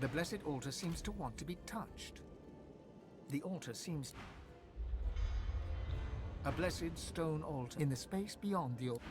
The blessed altar seems to want to be touched. The altar seems... A blessed stone altar in the space beyond the altar.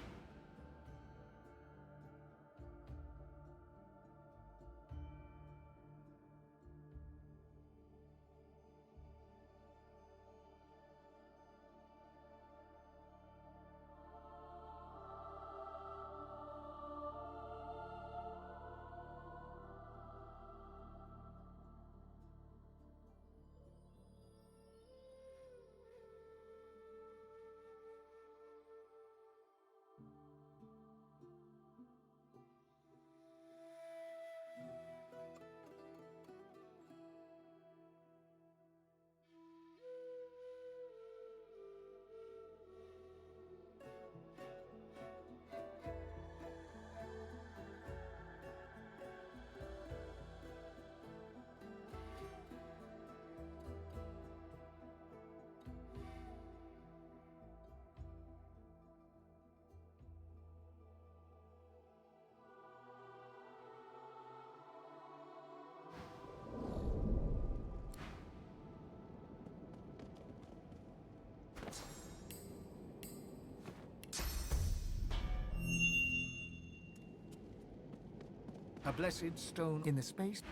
A blessed stone in the space.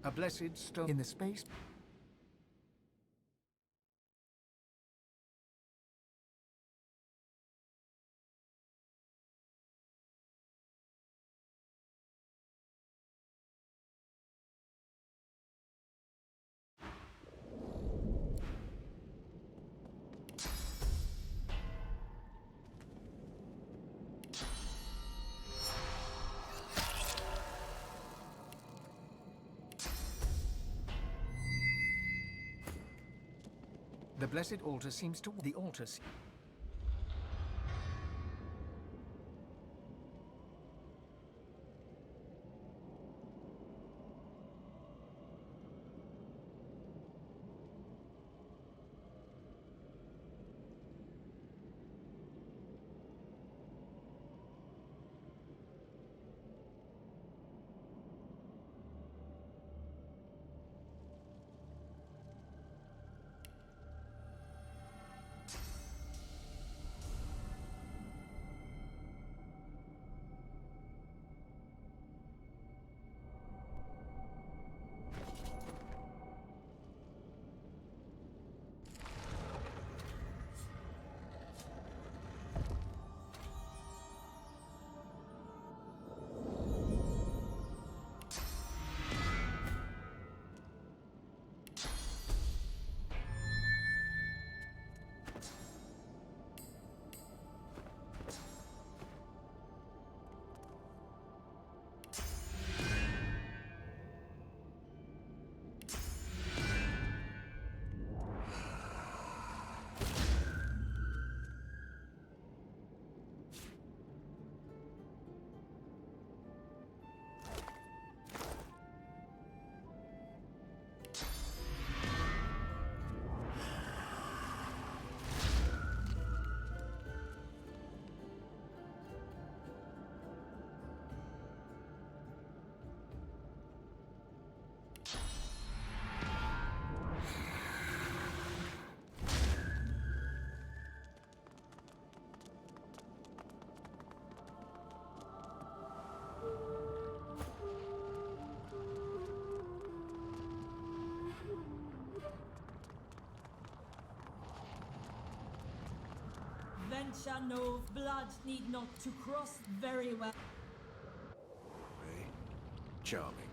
A blessed stone in the space. The blessed altar seems to... The altar... Venture no blood need not to cross very well. Charming.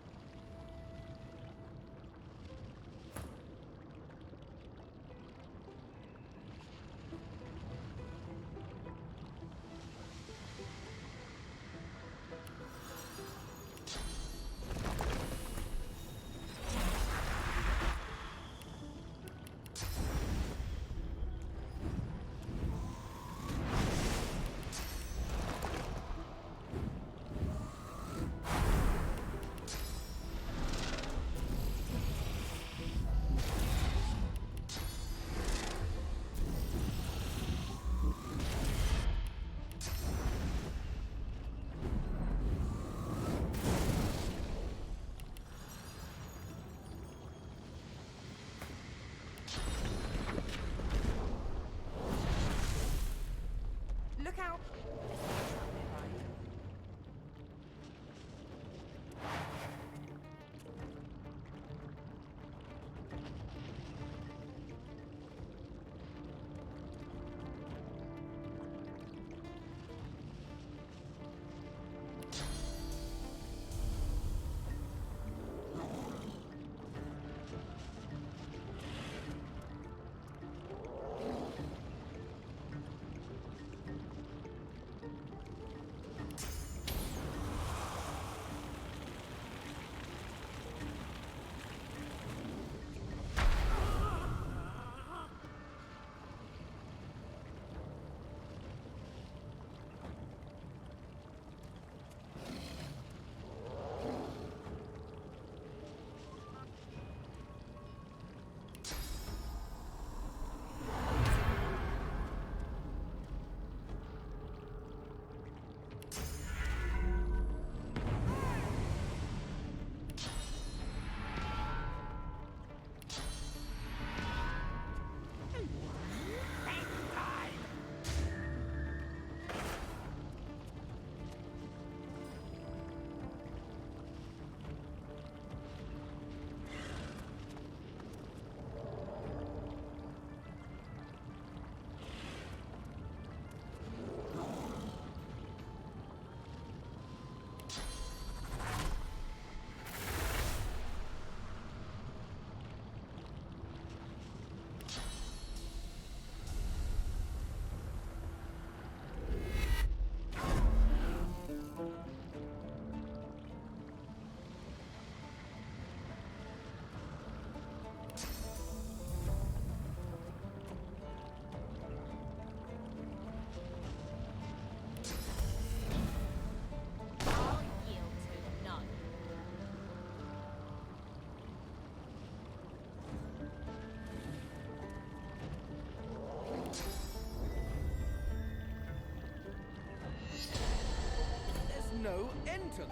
no end to them.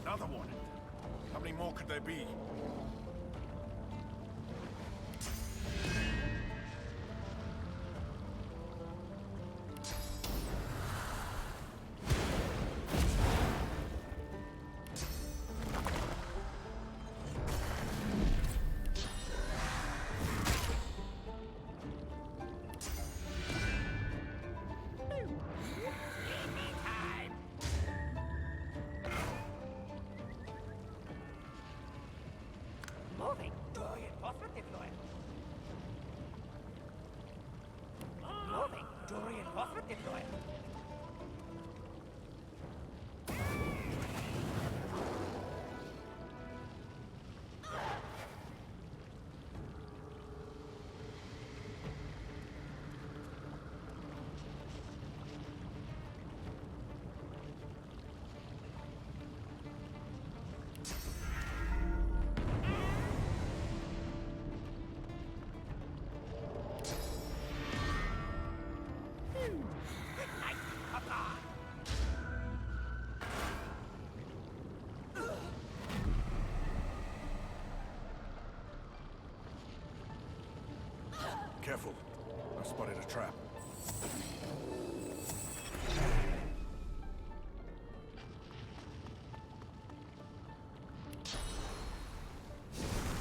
Another one. How many more could there be? Moving. Dorian, positive fluid. Moving. Dorian, positive fluid. Careful. I spotted a trap.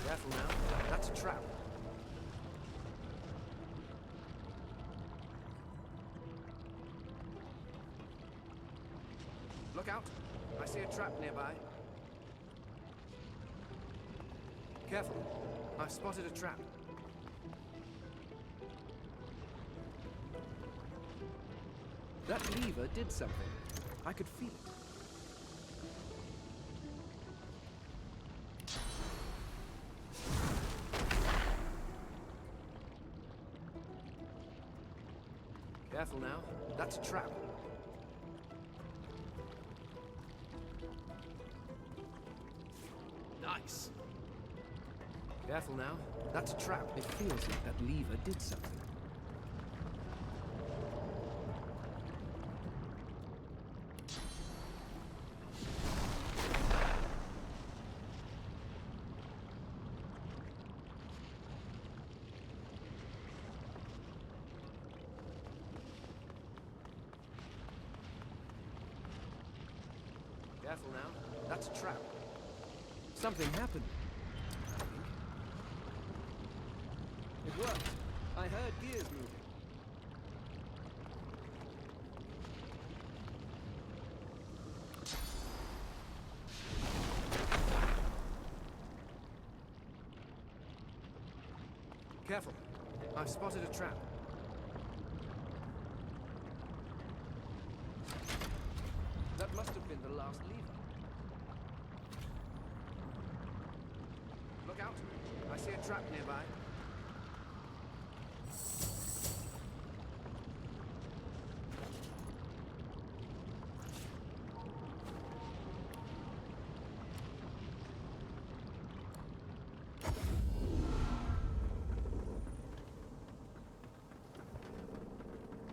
Careful now. That's a trap. Look out. I see a trap nearby. Careful. I've spotted a trap. That lever did something. I could feel it. Careful now. That's a trap. Nice. Careful now. That's a trap. It feels like that lever did something. Careful now. That's a trap. Something happened. I think. It worked. I heard gears moving. Careful. I've spotted a trap. That must have been the last lever. Look out. I see a trap nearby.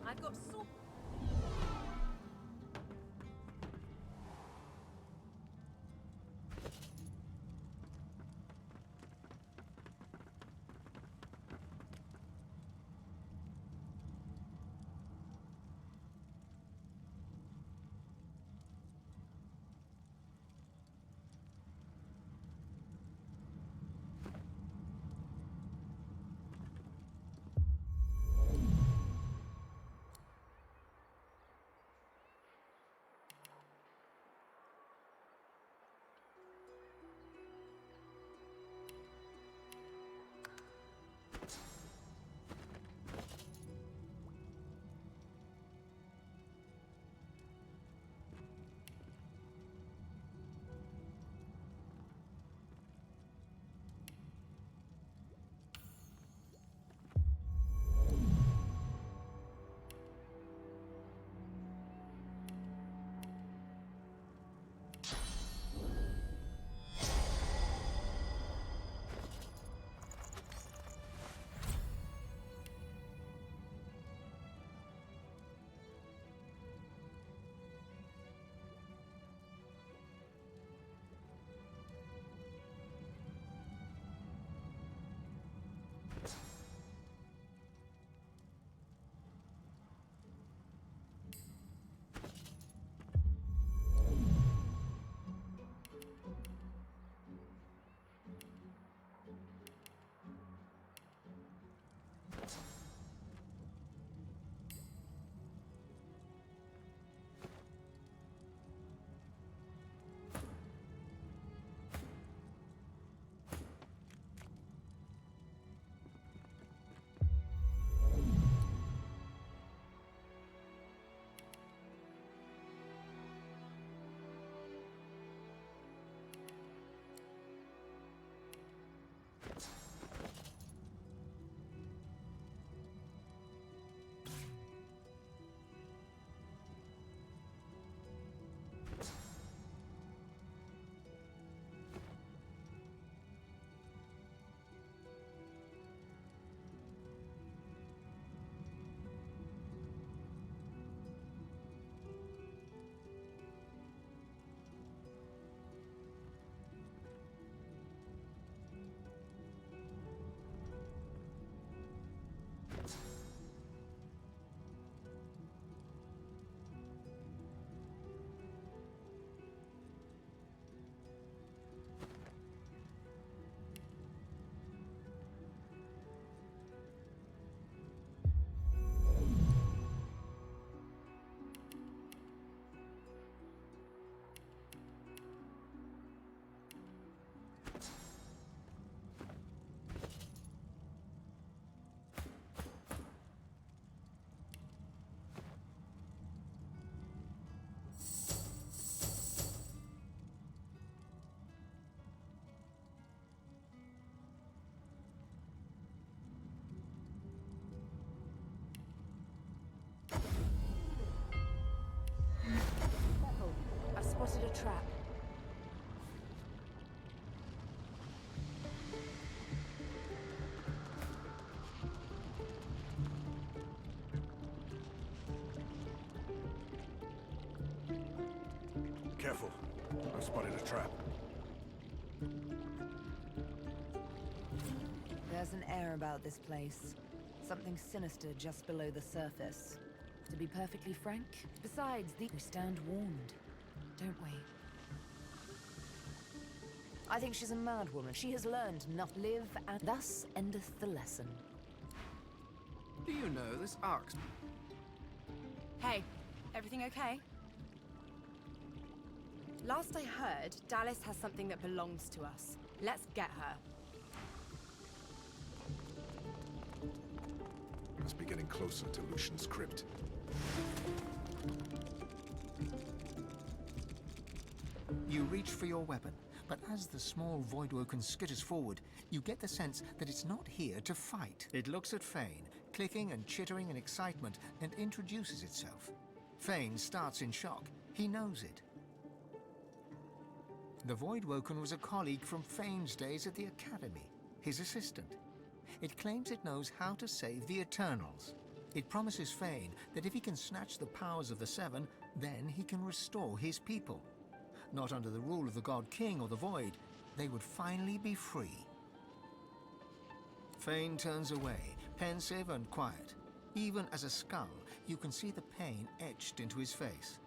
I've got so. I've spotted a trap. Careful. I spotted a trap. There's an air about this place. Something sinister just below the surface. To be perfectly frank, besides, we stand warned, don't we? I think she's a mad woman. She has learned not live, and thus endeth the lesson. Do you know this ark's... Hey, everything okay? Last I heard, Dallas has something that belongs to us. Let's get her. Must be getting closer to Lucian's crypt. You reach for your weapon, but as the small Voidwoken skitters forward, you get the sense that it's not here to fight. It looks at Fane, clicking and chittering in excitement, and introduces itself. Fane starts in shock. He knows it. The Voidwoken was a colleague from Fane's days at the Academy, his assistant. It claims it knows how to save the Eternals. It promises Fane that if he can snatch the powers of the Seven, then he can restore his people. Not under the rule of the God King or the Void, they would finally be free. Fane turns away, pensive and quiet. Even as a skull, you can see the pain etched into his face.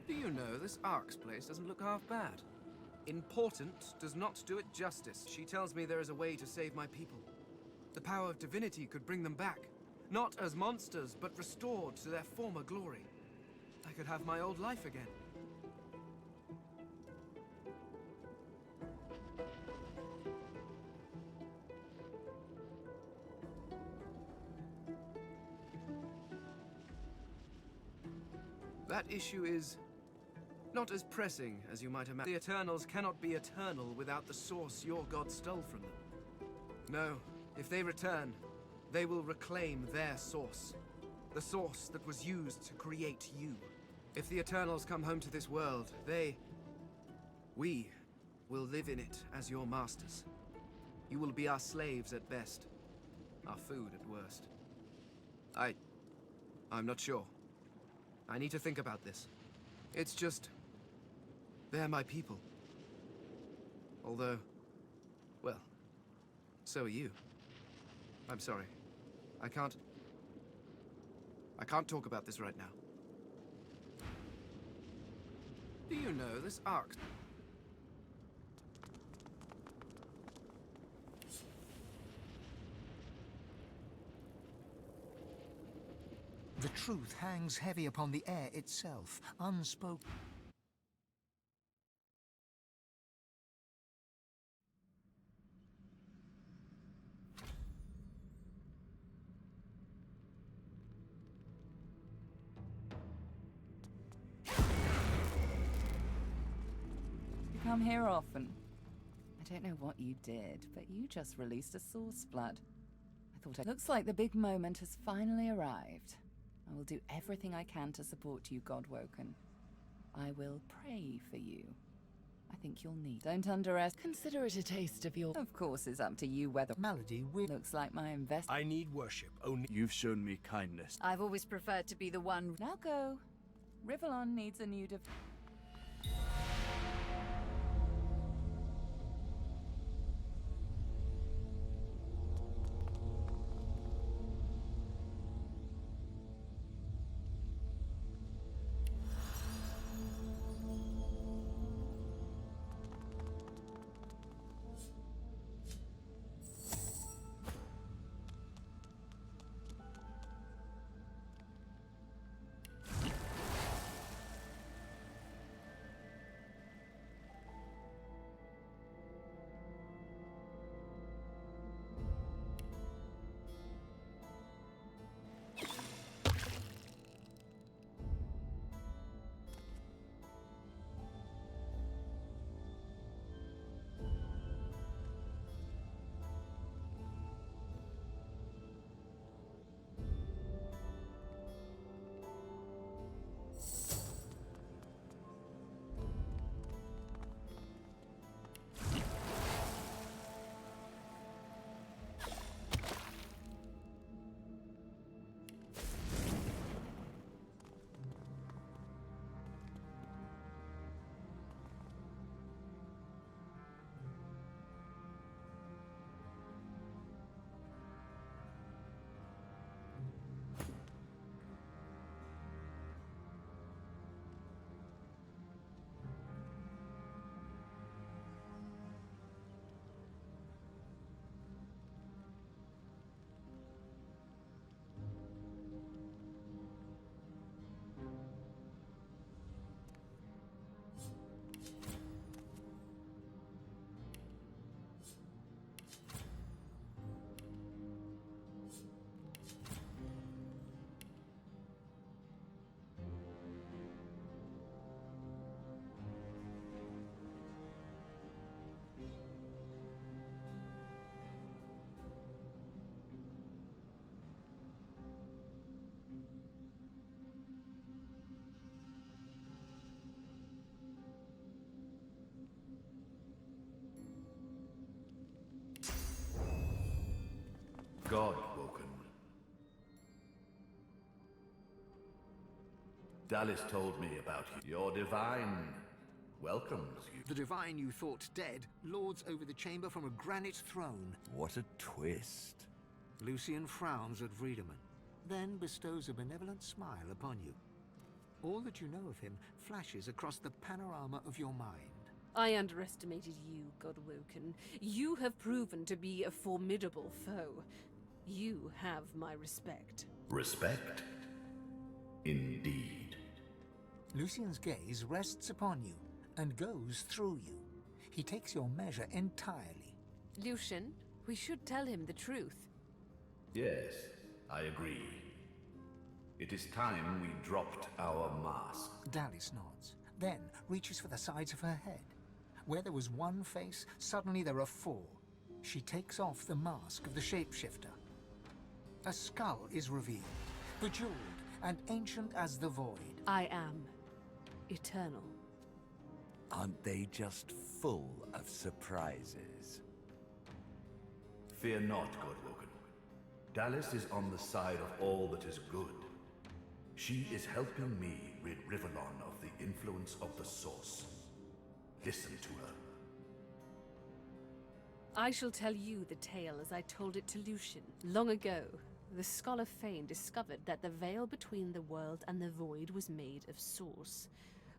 Do you know, this Ark's place doesn't look half bad. Important does not do it justice. She tells me there is a way to save my people. The power of divinity could bring them back. Not as monsters, but restored to their former glory. I could have my old life again. That issue is not as pressing as you might imagine. The Eternals cannot be eternal without the source your god stole from them. No, if they return, they will reclaim their source. The source that was used to create you. If the Eternals come home to this world, we will live in it as your masters. You will be our slaves at best, our food at worst. I'm not sure. I need to think about this. It's just, they're my people. Although, well, so are you. I'm sorry. I can't talk about this right now. Do you know this Ark? The truth hangs heavy upon the air itself, unspoken. You come here often. I don't know what you did, but you just released a source flood. Looks like the big moment has finally arrived. I will do everything I can to support you, Godwoken. I will pray for you. I think you'll need. Don't underestimate. Consider it a taste of your. Of course, it's up to you whether. Malady will. Looks like my invest. I need worship. Only you've shown me kindness. I've always preferred to be the one. Now go. Rivellon needs a new. god, Woken. Dallas told me about you. Your divine welcomes you. The divine you thought dead lords over the chamber from a granite throne. What a twist. Lucian frowns at Friedemann, then bestows a benevolent smile upon you. All that you know of him flashes across the panorama of your mind. I underestimated you, Godwoken. You have proven to be a formidable foe. You have my respect. Respect? Indeed. Lucian's gaze rests upon you and goes through you. He takes your measure entirely. Lucian, we should tell him the truth. Yes, I agree. It is time we dropped our mask. Dallas nods, then reaches for the sides of her head. Where there was one face, suddenly there are four. She takes off the mask of the shapeshifter. A skull is revealed, bejeweled and ancient as the void. I am eternal. Aren't they just full of surprises? Fear not, Godwoken. Dallas is on the side of all that is good. She is helping me rid Rivellon of the influence of the Source. Listen to her. I shall tell you the tale as I told it to Lucian. Long ago, the scholar Fane discovered that the veil between the world and the void was made of Source.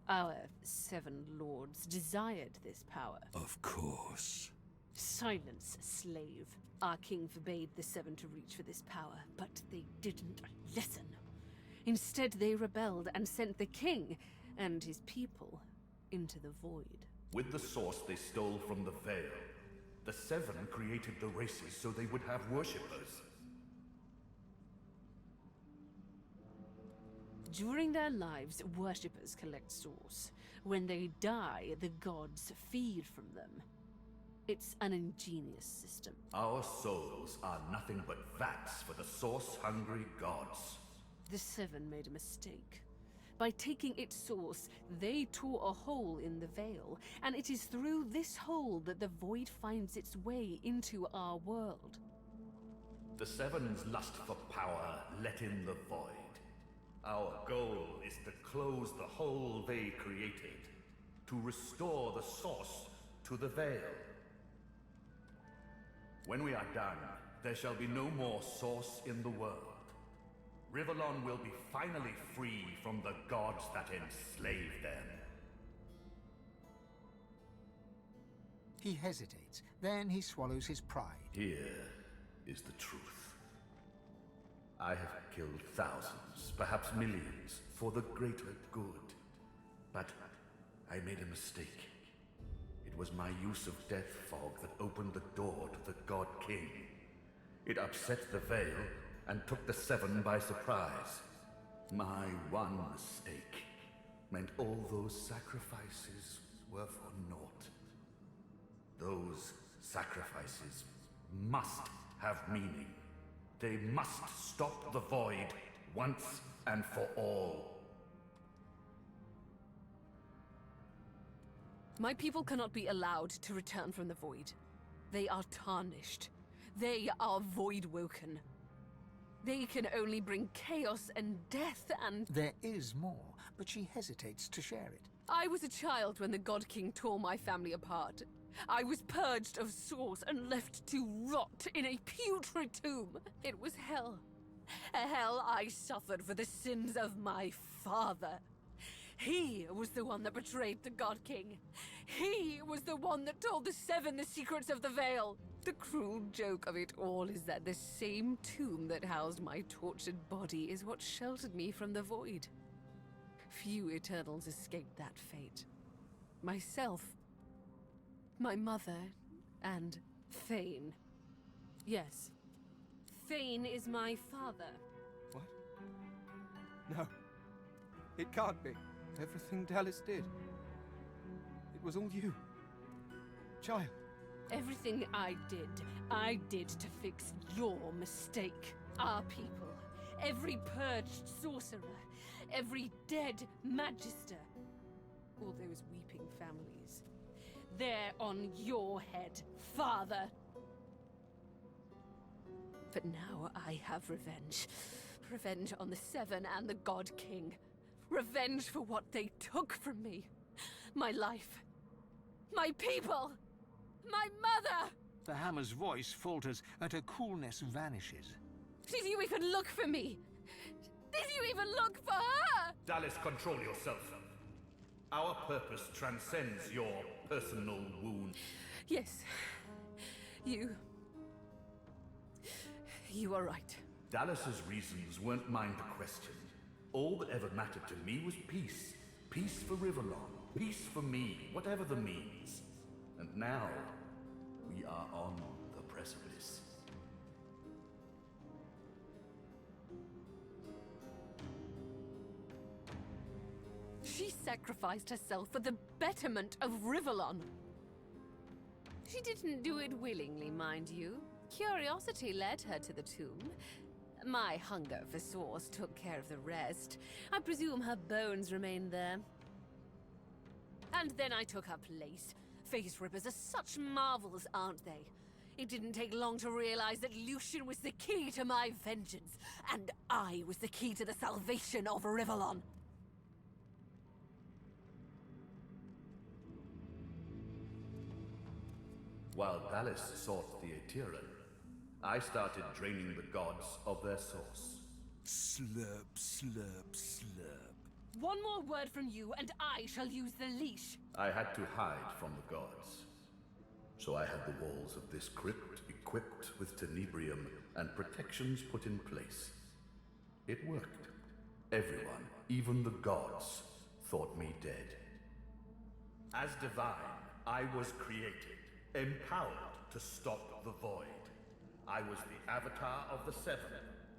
Our 7 lords desired this power. Of course. Silence, slave. Our king forbade the 7 to reach for this power, but they didn't listen. Instead, they rebelled and sent the king and his people into the void. With the Source they stole from the Veil. The 7 created the races so they would have worshippers. During their lives, worshippers collect Source. When they die, the gods feed from them. It's an ingenious system. Our souls are nothing but vats for the Source-hungry gods. The 7 made a mistake. By taking its source, they tore a hole in the veil, and it is through this hole that the void finds its way into our world. The 7's lust for power let in the void. Our goal is to close the hole they created, to restore the Source to the veil. When we are done, there shall be no more Source in the world. Rivellon will be finally free from the gods that enslaved them. He hesitates, then he swallows his pride. Here is the truth. I have killed thousands, perhaps millions, for the greater good. But I made a mistake. It was my use of deathfog that opened the door to the God King. It upset the veil and took the 7 by surprise. My one mistake meant all those sacrifices were for naught. Those sacrifices must have meaning. They must stop the void once and for all. My people cannot be allowed to return from the void. They are tarnished. They are void-woken. They can only bring chaos and death and... There is more, but she hesitates to share it. I was a child when the God King tore my family apart. I was purged of Source and left to rot in a putrid tomb. It was hell. A hell I suffered for the sins of my father. He was the one that betrayed the God King. He was the one that told the 7 the secrets of the Veil. The cruel joke of it all is that the same tomb that housed my tortured body is what sheltered me from the void. Few Eternals escaped that fate. Myself, my mother, and Fane. Yes, Fane is my father. What? No. It can't be. Everything Dallas did. It was all you. Child. Everything I did to fix your mistake. Our people. Every purged sorcerer. Every dead magister. All those weeping families. They're on your head, Father. But now I have revenge. Revenge on the Seven and the God King. Revenge for what they took from me. My life. My people. My mother! The hammer's voice falters and her coolness vanishes. Did you even look for me? Did you even look for her? Dallas, control yourself. Our purpose transcends your personal wound. Yes. You are right. Dallas's reasons weren't mine to question. All that ever mattered to me was peace. Peace for Riverlon. Peace for me, whatever the means. And now, we are on the precipice. She sacrificed herself for the betterment of Riverlon. She didn't do it willingly, mind you. Curiosity led her to the tomb. My hunger for source took care of the rest. I presume her bones remain there. And then I took her place. Face rippers are such marvels, aren't they? It didn't take long to realize that Lucian was the key to my vengeance, and I was the key to the salvation of Riverlon. While Dallas sought the Aetheran, I started draining the gods of their source. Slurp, slurp, slurp. One more word from you, and I shall use the leash. I had to hide from the gods. So I had the walls of this crypt equipped with tenebrium and protections put in place. It worked. Everyone, even the gods, thought me dead. As divine, I was created, empowered to stop the void. I was the avatar of the Seven,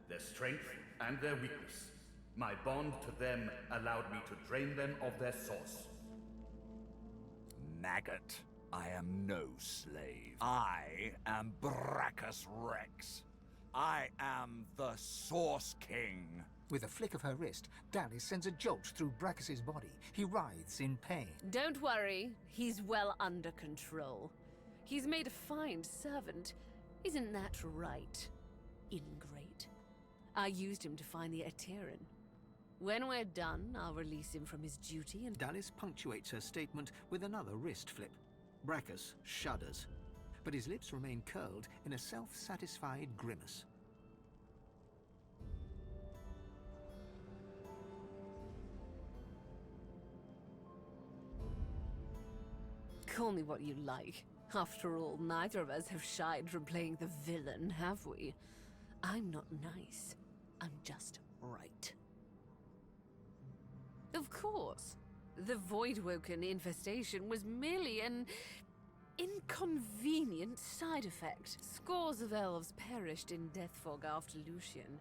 their strength and their weakness. My bond to them allowed me to drain them of their source. Maggot, I am no slave. I am Brachus Rex. I am the Source King. With a flick of her wrist, Dallas sends a jolt through Brachus's body. He writhes in pain. Don't worry, he's well under control. He's made a fine servant. Isn't that right, ingrate? I used him to find the Aetheran. When we're done, I'll release him from his duty and... Dallas punctuates her statement with another wrist flip. Brachus shudders, but his lips remain curled in a self-satisfied grimace. Call me what you like. After all, neither of us have shied from playing the villain, have we? I'm not nice. I'm just right. Of course. The Voidwoken infestation was merely an inconvenient side effect. Scores of elves perished in deathfog after Lucian.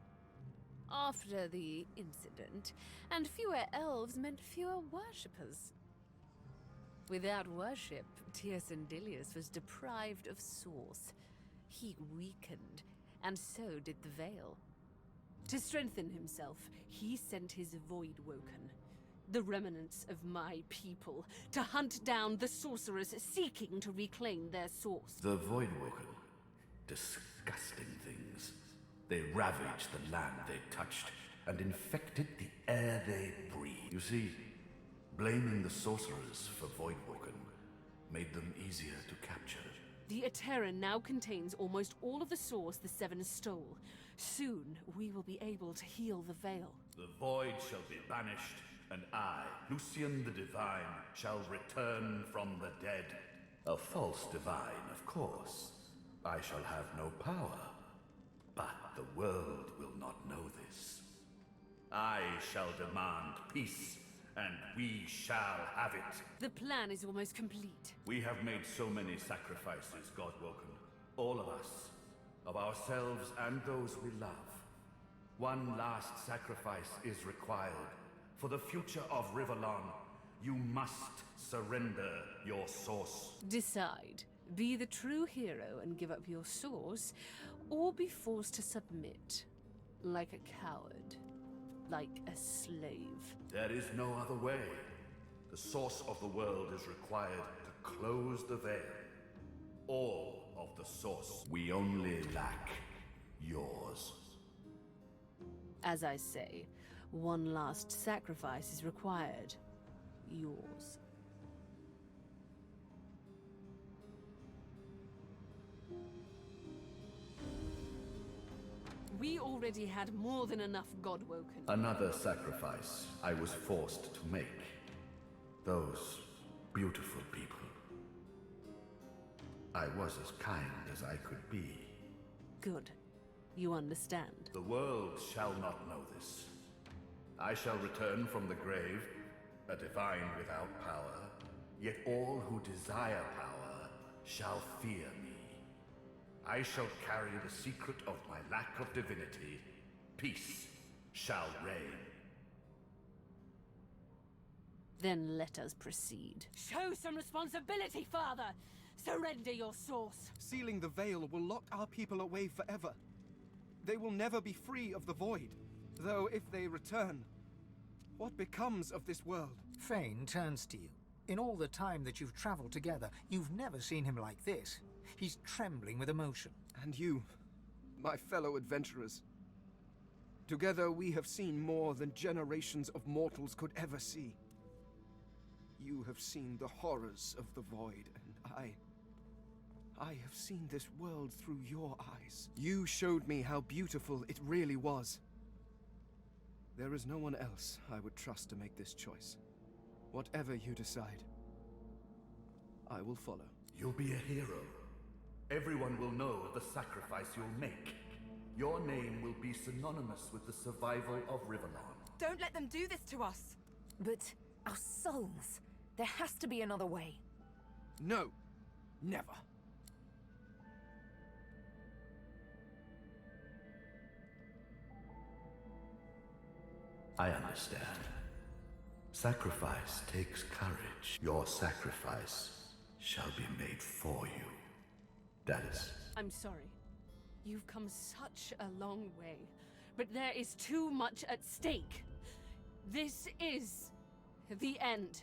After the incident, and fewer elves meant fewer worshippers. Without worship, Tyrsendilius was deprived of source. He weakened, and so did the Veil. To strengthen himself, he sent his Voidwoken, the remnants of my people, to hunt down the sorcerers seeking to reclaim their source. The Voidwoken. Disgusting things. They ravaged the land they touched and infected the air they breathed. You see, blaming the sorcerers for Voidwoken made them easier to capture. The Aetheran now contains almost all of the source the Seven stole. Soon, we will be able to heal the Veil. The void shall be banished, and I, Lucian the Divine, shall return from the dead. A false divine, of course. I shall have no power. But the world will not know this. I shall demand peace, and we shall have it. The plan is almost complete. We have made so many sacrifices, Godwoken. All of us. Of ourselves and those we love. One last sacrifice is required. For the future of Riverlon, you must surrender your source. Decide. Be the true hero and give up your source, or be forced to submit. Like a coward. Like a slave. There is no other way. The source of the world is required to close the veil. All of the source. We only lack yours. As I say, one last sacrifice is required. Yours. We already had more than enough God-woken. Another sacrifice I was forced to make. Those beautiful people. I was as kind as I could be. Good. You understand. The world shall not know this. I shall return from the grave, a divine without power, yet all who desire power shall fear me. I shall carry the secret of my lack of divinity. Peace shall reign. Then let us proceed. Show some responsibility, Father! Surrender your source! Sealing the veil will lock our people away forever. They will never be free of the void. Though if they return, what becomes of this world? Fane turns to you. In all the time that you've traveled together, you've never seen him like this. He's trembling with emotion. And you, my fellow adventurers. Together we have seen more than generations of mortals could ever see. You have seen the horrors of the void, and I have seen this world through your eyes. You showed me how beautiful it really was. There is no one else I would trust to make this choice. Whatever you decide, I will follow. You'll be a hero. Everyone will know of the sacrifice you'll make. Your name will be synonymous with the survival of Rivellon. Don't let them do this to us. But our souls. There has to be another way. No. Never. I understand. Sacrifice takes courage. Your sacrifice shall be made for you. That is... I'm sorry. You've come such a long way, but there is too much at stake. This is the end.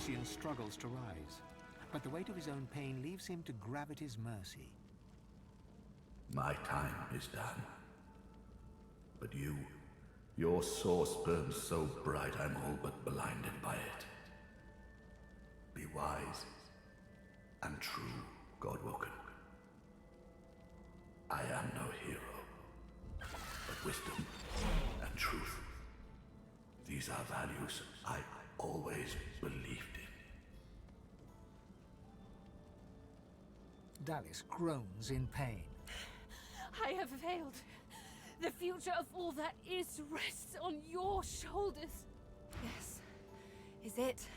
Lucian struggles to rise, but the weight of his own pain leaves him to gravity's mercy. My time is done. But you, your source burns so bright I'm all but blinded by it. Be wise and true, Godwoken. I am no hero, but wisdom and truth. These are values I always believed in. Dallis groans in pain. I have failed. The future of all that is rests on your shoulders. Yes. Is it?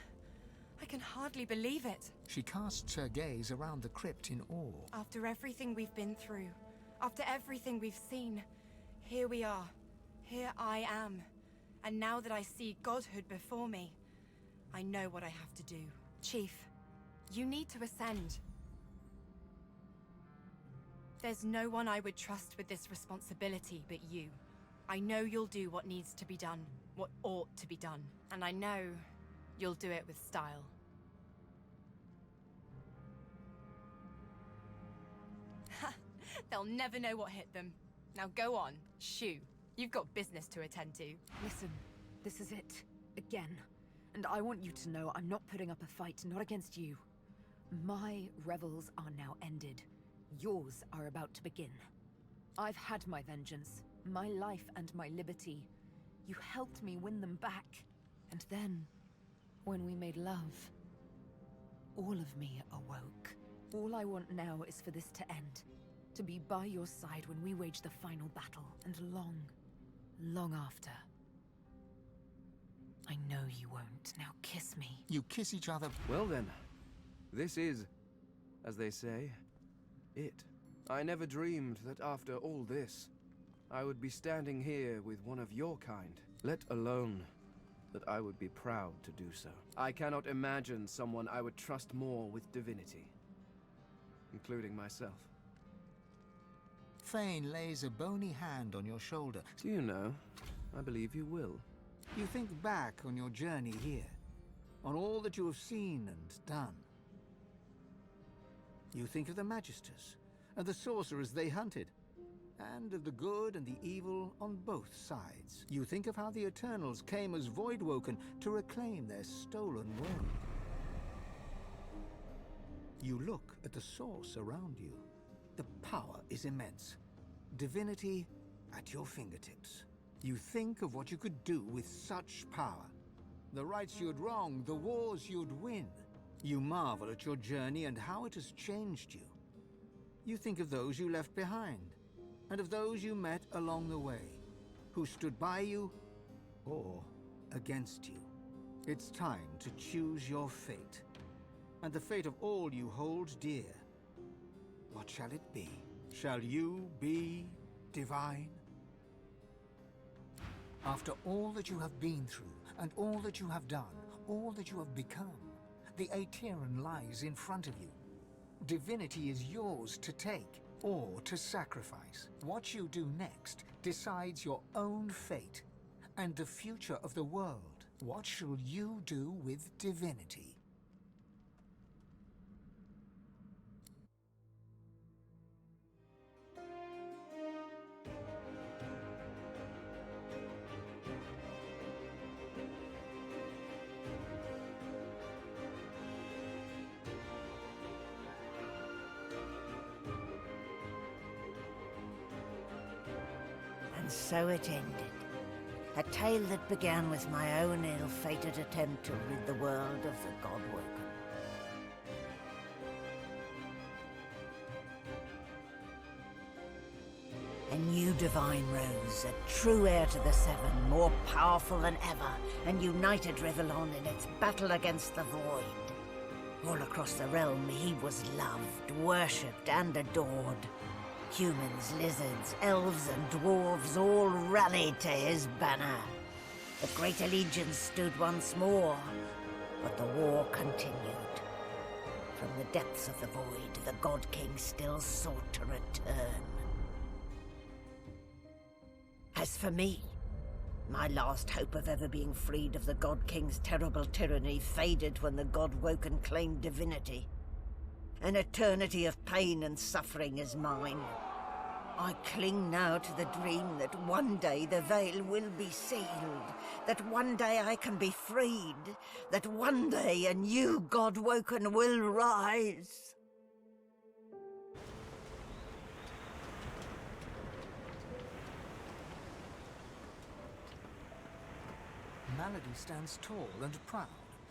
I can hardly believe it. She casts her gaze around the crypt in awe. After everything we've been through, after everything we've seen, here we are. Here I am. And now that I see godhood before me, I know what I have to do. Chief, you need to ascend. There's no one I would trust with this responsibility but you. I know you'll do what needs to be done, what ought to be done. And I know you'll do it with style. Ha! They'll never know what hit them. Now go on, shoo. You've got business to attend to. Listen, this is it. Again. And I want you to know I'm not putting up a fight, not against you. My revels are now ended. Yours are about to begin. I've had my vengeance, my life and my liberty. You helped me win them back. And then, when we made love, all of me awoke. All I want now is for this to end. To be by your side when we wage the final battle. And long, long after. I know you won't. Now kiss me. You kiss each other. Well then, this is, as they say, it. I never dreamed that after all this, I would be standing here with one of your kind, let alone that I would be proud to do so. I cannot imagine someone I would trust more with divinity, including myself. Fane lays a bony hand on your shoulder. Do you know, I believe you will. You think back on your journey here, on all that you have seen and done. You think of the Magisters, and the sorcerers they hunted, and of the good and the evil on both sides. You think of how the Eternals came as Voidwoken to reclaim their stolen world. You look at the source around you. The power is immense. Divinity at your fingertips. You think of what you could do with such power. The rights you'd wrong, the wars you'd win. You marvel at your journey and how it has changed you. You think of those you left behind, and of those you met along the way, who stood by you or against you. It's time to choose your fate, and the fate of all you hold dear. What shall it be? Shall you be divine? After all that you have been through, and all that you have done, all that you have become, the Aetheran lies in front of you. Divinity is yours to take, or to sacrifice. What you do next decides your own fate, and the future of the world. What shall you do with divinity? And so it ended. A tale that began with my own ill-fated attempt to rid the world of the Godwoken. A new divine rose, a true heir to the Seven, more powerful than ever, and united Rivellon in its battle against the Void. All across the realm he was loved, worshipped, and adored. Humans, lizards, elves, and dwarves all rallied to his banner. The Great Allegiance stood once more, but the war continued. From the depths of the Void, the God King still sought to return. As for me, My last hope of ever being freed of the God King's terrible tyranny faded when the God Woken claimed divinity. An eternity of pain and suffering is mine. I cling now to the dream that one day the veil will be sealed, that one day I can be freed, that one day a new God Woken will rise. Malady stands tall and proud,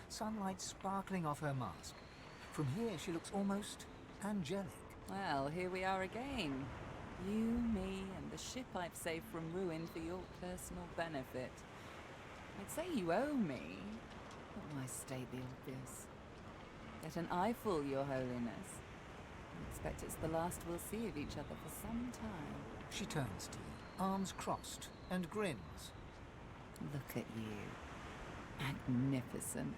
sunlight sparkling off her mask. From here she looks almost angelic. Well, here we are again. You, me, and the ship I've saved from ruin for your personal benefit. I'd say you owe me, but why state the obvious? Get an eyeful, Your Holiness. I expect it's the last we'll see of each other for some time. She turns to you, arms crossed, and grins. Look at you. Magnificent.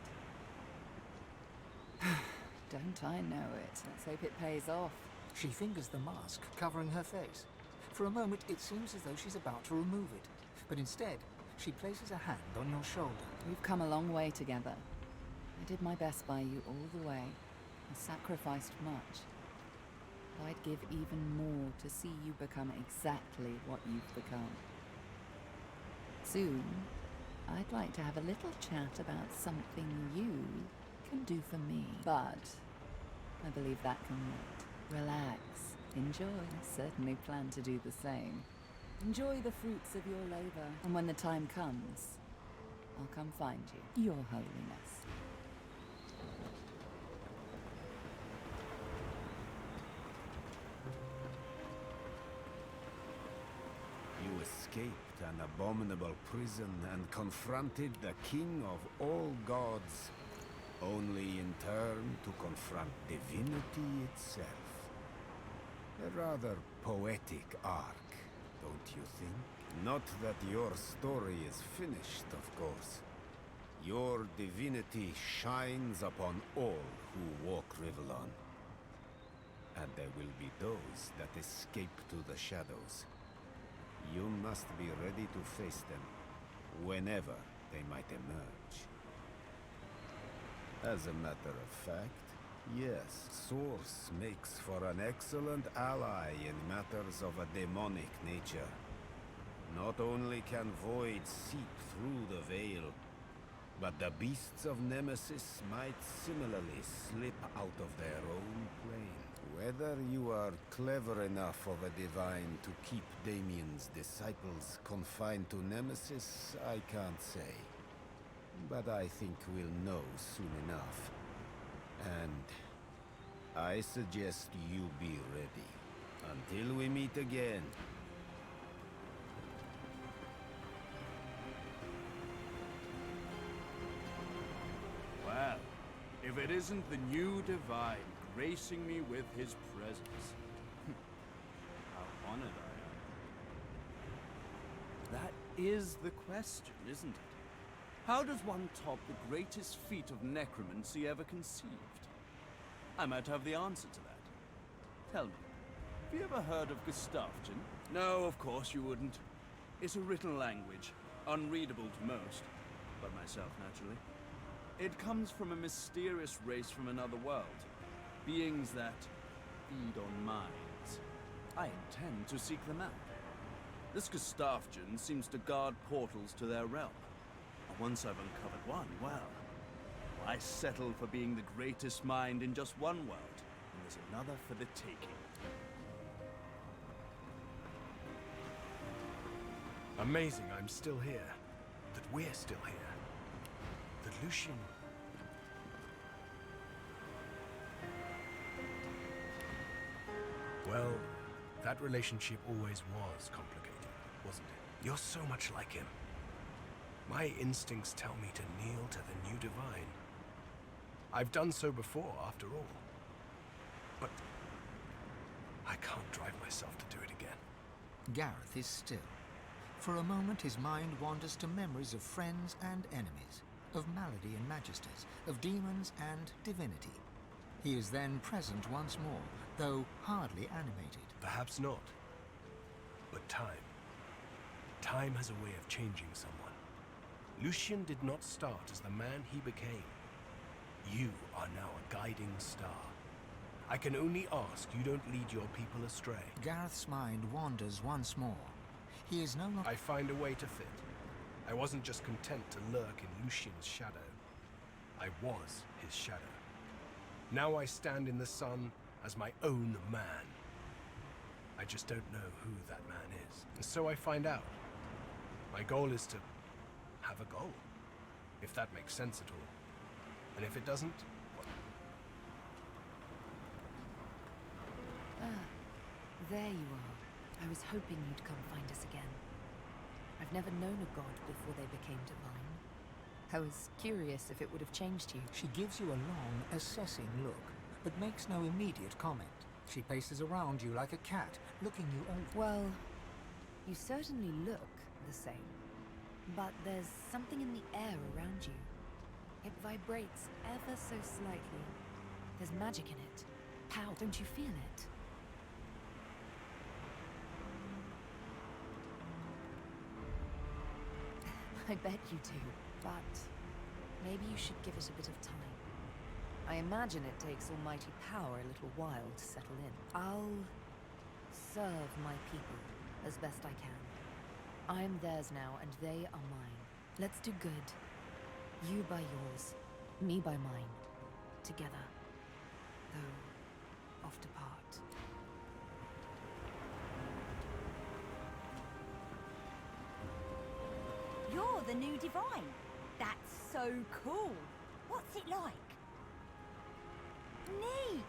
Don't I know it? Let's hope it pays off. She fingers the mask, covering her face. For a moment, it seems as though she's about to remove it. But instead, she places a hand on your shoulder. We've come a long way together. I did my best by you all the way. I sacrificed much. But I'd give even more to see you become exactly what you've become. Soon, I'd like to have a little chat about something you can do for me. But I believe that can wait. Relax. Enjoy. I certainly plan to do the same. Enjoy the fruits of your labor. And when the time comes, I'll come find you, Your Holiness. You escaped an abominable prison and confronted the king of all gods, only in turn to confront divinity itself. A rather poetic arc, don't you think? Not that your story is finished, of course. Your divinity shines upon all who walk Rivellon. And there will be those that escape to the shadows. You must be ready to face them, whenever they might emerge. As a matter of fact, yes, Source makes for an excellent ally in matters of a demonic nature. Not only can Void seep through the veil, but the beasts of Nemesis might similarly slip out of their own plane. Whether you are clever enough of a divine to keep Damien's disciples confined to Nemesis, I can't say. But I think we'll know soon enough. And I suggest you be ready. Until we meet again. Well, if it isn't the new divine gracing me with his presence. How honored I am. That is the question, isn't it? How does one top the greatest feat of necromancy ever conceived? I might have the answer to that. Tell me, have you ever heard of Gustafsson? No, of course you wouldn't. It's a written language, unreadable to most, but myself naturally. It comes from a mysterious race from another world. Beings that feed on minds. I intend to seek them out. This Gustafsson seems to guard portals to their realm. And once I've uncovered one, well, I settle for being the greatest mind in just one world, and there's another for the taking. Amazing I'm still here. That we're still here. That Lucian... Well, that relationship always was complicated, wasn't it? You're so much like him. My instincts tell me to kneel to the new divine. I've done so before, after all. But I can't drive myself to do it again. Gareth is still. For a moment his mind wanders to memories of friends and enemies, of Malady and Magisters, of demons and divinity. He is then present once more, though hardly animated. Perhaps not. But time. Time has a way of changing someone. Lucian did not start as the man he became. You are now a guiding star. I can only ask you don't lead your people astray. Gareth's mind wanders once more. He is no longer... I find a way to fit. I wasn't just content to lurk in Lucian's shadow. I was his shadow. Now I stand in the sun as my own man. I just don't know who that man is. And so I find out. My goal is to have a goal. If that makes sense at all. And if it doesn't, well... Ah, there you are. I was hoping you'd come find us again. I've never known a god before they became divine. I was curious if it would have changed you. She gives you a long, assessing look, but makes no immediate comment. She paces around you like a cat, looking you over. Well, you certainly look the same. But there's something in the air around you. It vibrates ever so slightly. There's magic in it. Power, don't you feel it? I bet you do, but maybe you should give it a bit of time. I imagine it takes almighty power a little while to settle in. I'll serve my people as best I can. I'm theirs now, and they are mine. Let's do good. You by yours, me by mine. Together. Though, oft apart. You're the new divine. That's so cool. What's it like? Neat.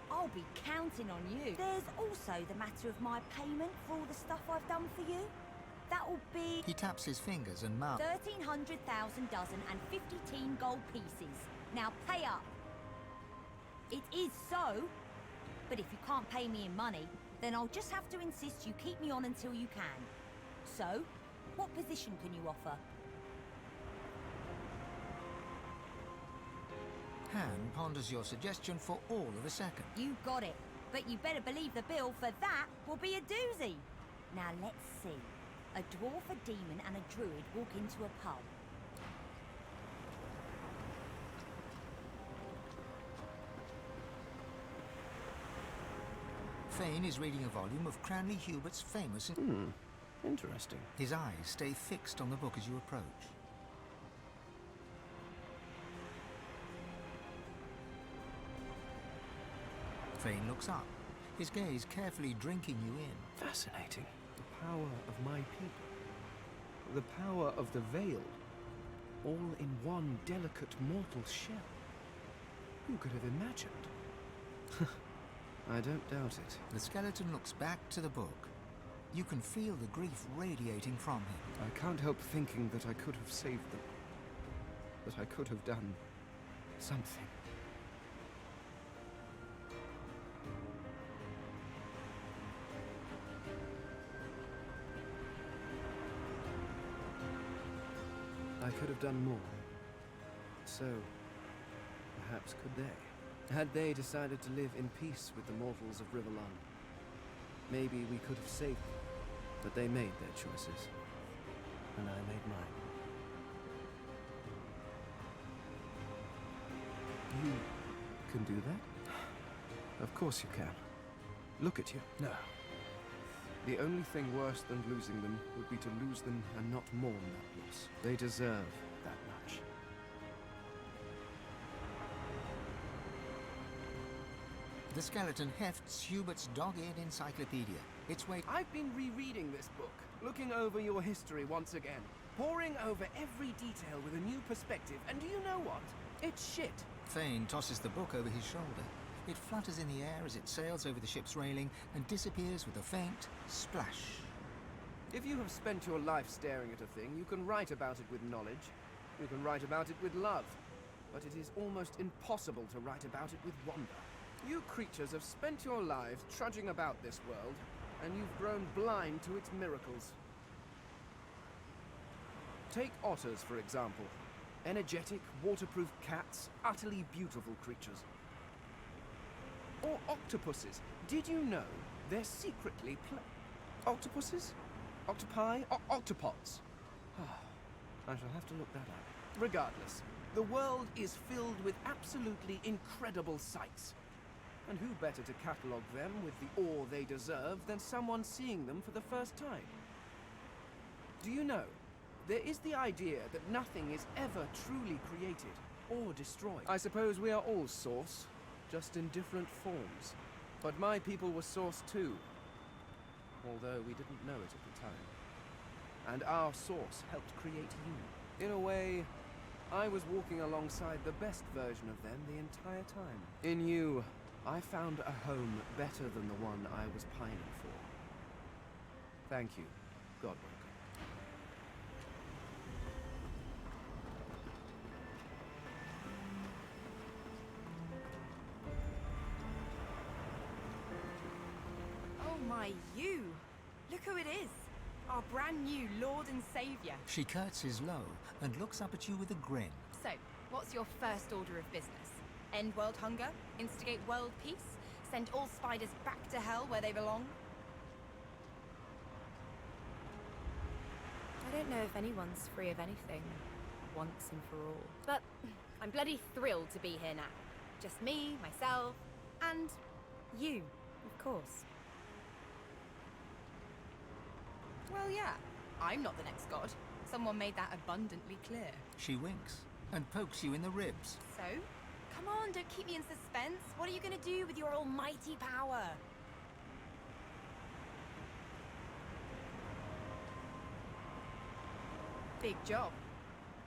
I'll be counting on you. There's also the matter of my payment for all the stuff I've done for you. That'll be... He taps his fingers and mouths. 1,300,000 dozen and 50 teen gold pieces. Now pay up. It is so. But if you can't pay me in money, then I'll just have to insist you keep me on until you can. So, what position can you offer? Han ponders your suggestion for all of a second. You got it. But you better believe the bill for that will be a doozy. Now let's see. A dwarf, a demon, and a druid walk into a pub. Fane is reading a volume of Cranley Hubert's famous... Interesting. His eyes stay fixed on the book as you approach. Fane looks up, his gaze carefully drinking you in. Fascinating. The power of my people. The power of the Veiled. All in one delicate mortal shell. Who could have imagined? I don't doubt it. The skeleton looks back to the book. You can feel the grief radiating from him. I can't help thinking that I could have saved them. That I could have done something. I could have done more. So, perhaps could they? Had they decided to live in peace with the mortals of Rivellon, maybe we could have saved them. But they made their choices, and I made mine. You can do that? Of course you can. Look at you. No. The only thing worse than losing them would be to lose them and not mourn that loss. They deserve that much. The skeleton hefts Hubert's dog-eared encyclopedia. Its weight... I've been rereading this book, looking over your history once again, poring over every detail with a new perspective, and do you know what? It's shit. Fane tosses the book over his shoulder. It flutters in the air as it sails over the ship's railing and disappears with a faint splash. If you have spent your life staring at a thing, you can write about it with knowledge. You can write about it with love. But it is almost impossible to write about it with wonder. You creatures have spent your lives trudging about this world, and you've grown blind to its miracles. Take otters, for example. Energetic, waterproof cats, utterly beautiful creatures. Or octopuses. Did you know they're secretly octopuses? Octopi? Octopods. I shall have to look that up. Regardless, the world is filled with absolutely incredible sights. And who better to catalogue them with the awe they deserve than someone seeing them for the first time? Do you know, there is the idea that nothing is ever truly created or destroyed. I suppose we are all Source, just in different forms. But my people were Source too, although we didn't know it at the time. And our Source helped create you. In a way, I was walking alongside the best version of them the entire time. In you, I found a home better than the one I was pining for. Thank you, Godwalker. Oh my, you! Look who it is! Our brand new Lord and Savior. She curtsies low and looks up at you with a grin. So, what's your first order of business? End world hunger? Instigate world peace? Send all spiders back to hell where they belong? I don't know if anyone's free of anything, once and for all. But I'm bloody thrilled to be here now. Just me, myself, and you, of course. Well, yeah, I'm not the next god. Someone made that abundantly clear. She winks and pokes you in the ribs. So? Come on, don't keep me in suspense. What are you gonna do with your almighty power? Big job.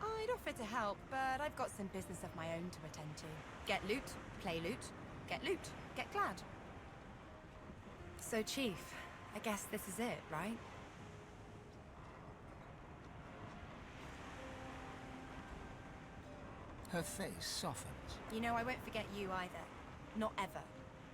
I'd offer to help, but I've got some business of my own to attend to. Get loot, play loot, get loot, get glad. So, Chief, I guess this is it, right? Her face softens. You know, I won't forget you either. Not ever.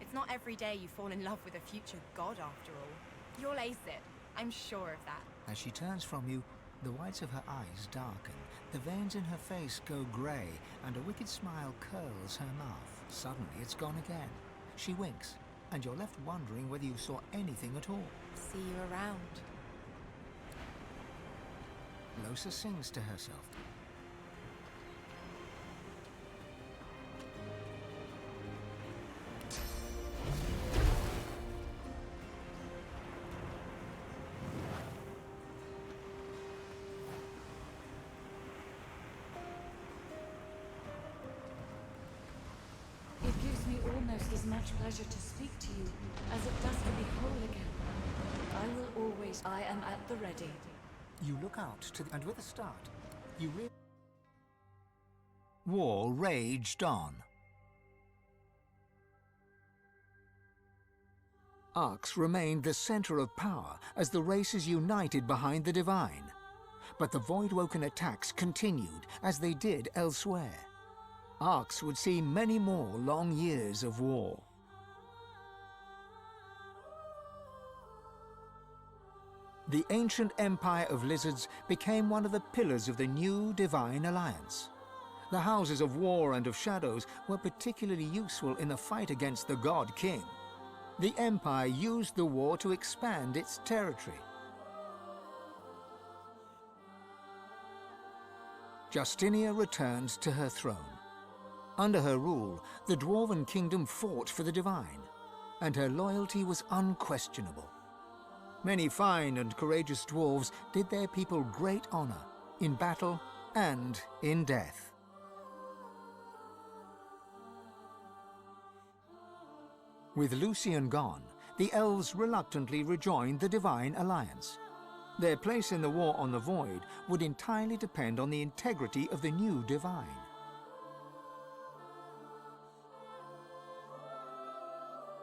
It's not every day you fall in love with a future god, after all. You'll ace it. I'm sure of that. As she turns from you, the whites of her eyes darken, the veins in her face go grey, and a wicked smile curls her mouth. Suddenly, it's gone again. She winks, and you're left wondering whether you saw anything at all. See you around. Losa sings to herself. It gives me almost as much pleasure to speak to you as it does to be whole again. I am at the ready. You look out to and with a start, you realize war raged on. Arx remained the center of power as the races united behind the Divine. But the Voidwoken attacks continued as they did elsewhere. Arx would see many more long years of war. The ancient empire of lizards became one of the pillars of the new Divine Alliance. The houses of war and of shadows were particularly useful in the fight against the God King. The empire used the war to expand its territory. Justinia returned to her throne. Under her rule, the Dwarven kingdom fought for the Divine, and her loyalty was unquestionable. Many fine and courageous dwarves did their people great honor, in battle and in death. With Lucian gone, the elves reluctantly rejoined the Divine Alliance. Their place in the war on the Void would entirely depend on the integrity of the new Divine.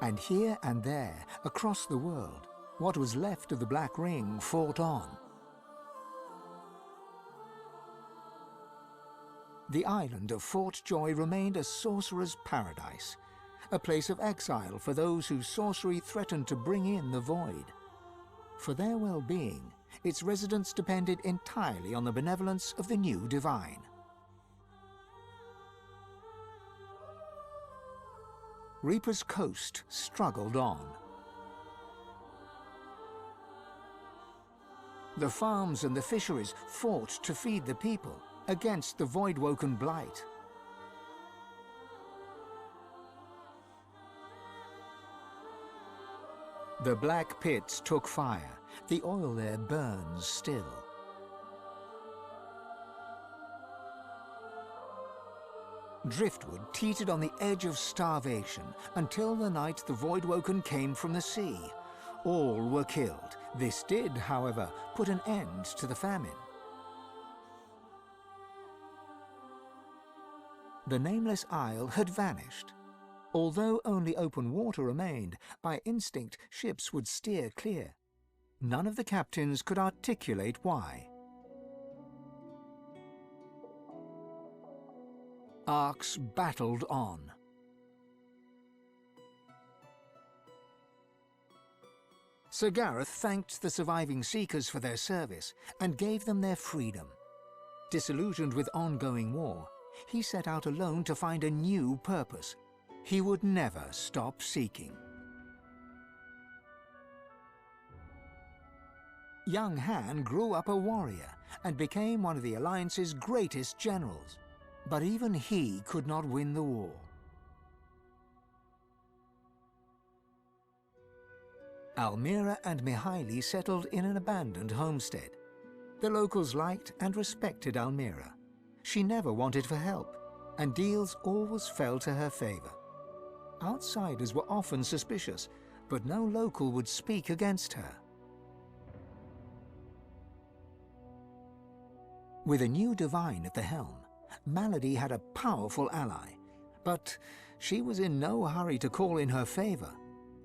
And here and there, across the world, what was left of the Black Ring fought on. The island of Fort Joy remained a sorcerer's paradise, a place of exile for those whose sorcery threatened to bring in the Void. For their well-being, its residents depended entirely on the benevolence of the new Divine. Reaper's Coast struggled on. The farms and the fisheries fought to feed the people against the Voidwoken blight. The black pits took fire. The oil there burns still. Driftwood teetered on the edge of starvation until the night the Voidwoken came from the sea. All were killed. This did, however, put an end to the famine. The nameless isle had vanished. Although only open water remained, by instinct ships would steer clear. None of the captains could articulate why. Arks battled on. Sir Gareth thanked the surviving Seekers for their service and gave them their freedom. Disillusioned with ongoing war, he set out alone to find a new purpose. He would never stop seeking. Young Han grew up a warrior and became one of the Alliance's greatest generals. But even he could not win the war. Almira and Mihaili settled in an abandoned homestead. The locals liked and respected Almira. She never wanted for help, and deals always fell to her favor. Outsiders were often suspicious, but no local would speak against her. With a new divine at the helm, Malady had a powerful ally, but she was in no hurry to call in her favor.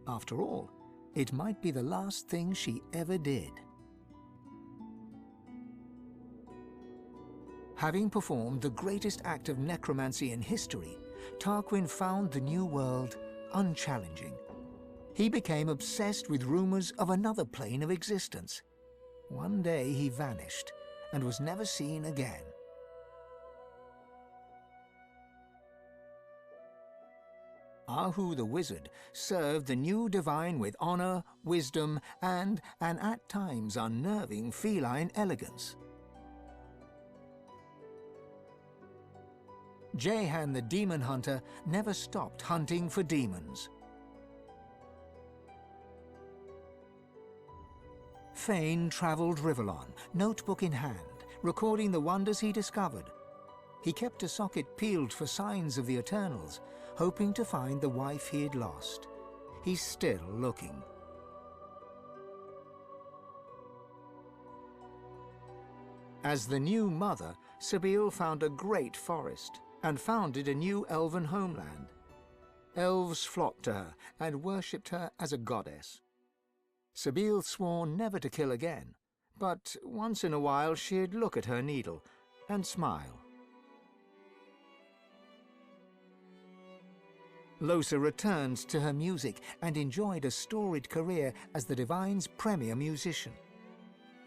After all, it might be the last thing she ever did. Having performed the greatest act of necromancy in history, Tarquin found the new world unchallenging. He became obsessed with rumors of another plane of existence. One day he vanished and was never seen again. Ahu the Wizard served the new divine with honor, wisdom, and an at times unnerving feline elegance. Jehan the Demon Hunter never stopped hunting for demons. Fane traveled Rivellon, notebook in hand, recording the wonders he discovered. He kept a socket peeled for signs of the Eternals, hoping to find the wife he had lost. He's still looking. As the new mother, Sabine found a great forest and founded a new elven homeland. Elves flocked to her and worshipped her as a goddess. Sabine swore never to kill again, but once in a while she'd look at her needle and smile. Losa returned to her music and enjoyed a storied career as the Divine's premier musician.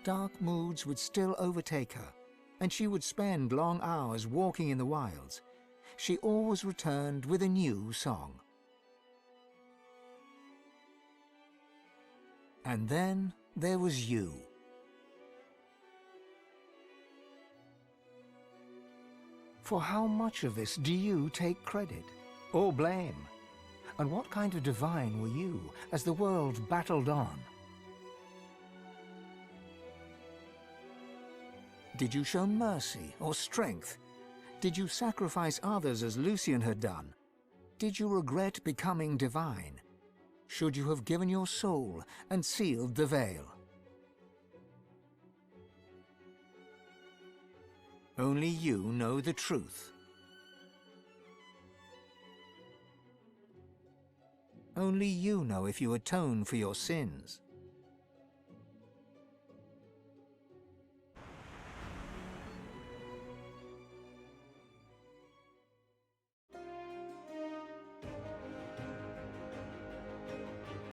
Dark moods would still overtake her, and she would spend long hours walking in the wilds. She always returned with a new song. And then there was you. For how much of this do you take credit? Or blame? And what kind of divine were you as the world battled on? Did you show mercy or strength? Did you sacrifice others as Lucian had done? Did you regret becoming divine? Should you have given your soul and sealed the veil? Only you know the truth. Only you know if you atone for your sins.